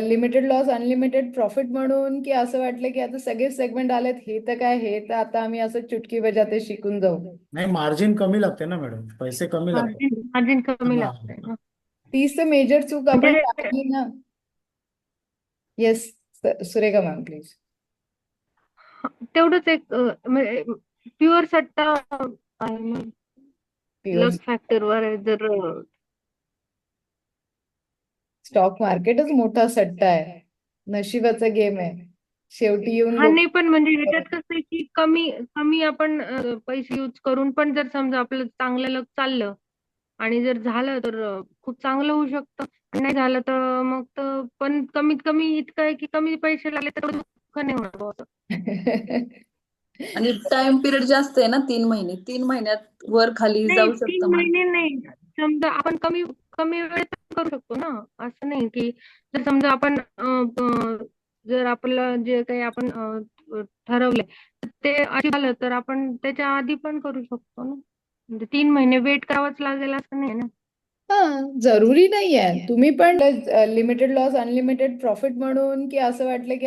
Limited loss unlimited profit म्हणून, की असं वाटलं की आता सगळे सेगमेंट आलेत, हे तर काय, हे तर आता आम्ही असं चुटकी बजाते शिकून जाऊ. नाही, मार्जिन कमी लागते ना मॅडम, पैसे कमी लागतात. मार्जिन हा, मार्जिन कमी लागतंय हा. ना. तीच तर मेजर चूक आपण म्हणजे टाळली ना. Yes, Surekha ma'am please. तेवढंच एक प्युअर सट्टा प्युअर लक फॅक्टरवर जर स्टॉक मार्केटच मोठा सट्टा आहे, नशिबाचा गेम आहे. शेवटी येऊन हा लोक. नाही, पण म्हणजे ह्याच्यात कसं आहे की कमी कमी आपण पैसे यूज करून पण जर समजा आपलं चांगलं लक चाललं आणि जर झालं तर खूप चांगलं होऊ शकतं. आणि नाही झालं तर मग तर पण कमीत कमी इतकं आहे की कमी पैसे लागले तर दुःख नाही होणार बुवा असं. आणि टाइम पिरियड जास्त आहे ना, 3 महिने, 3 महिन्यात वर खाली नाही, जाऊ तीन शकतं मग. महिने नाही. समजा आपण कमी कमी वेळेत करू शकतो ना. असं नाही की जर समजा आपण जर आपलं जे काही आपण ठरवलंय तर ते आधी झालं तर आपण त्याच्या आधी पण करू शकतो ना. म्हणजे 3 महिने वेट करावंच लागेल असं नाही ना. हा, जरुरी नाहीये. तुम्ही पण लिमिटेड लॉस अनलिमिटेड प्रॉफिट म्हणून, की असं वाटलं की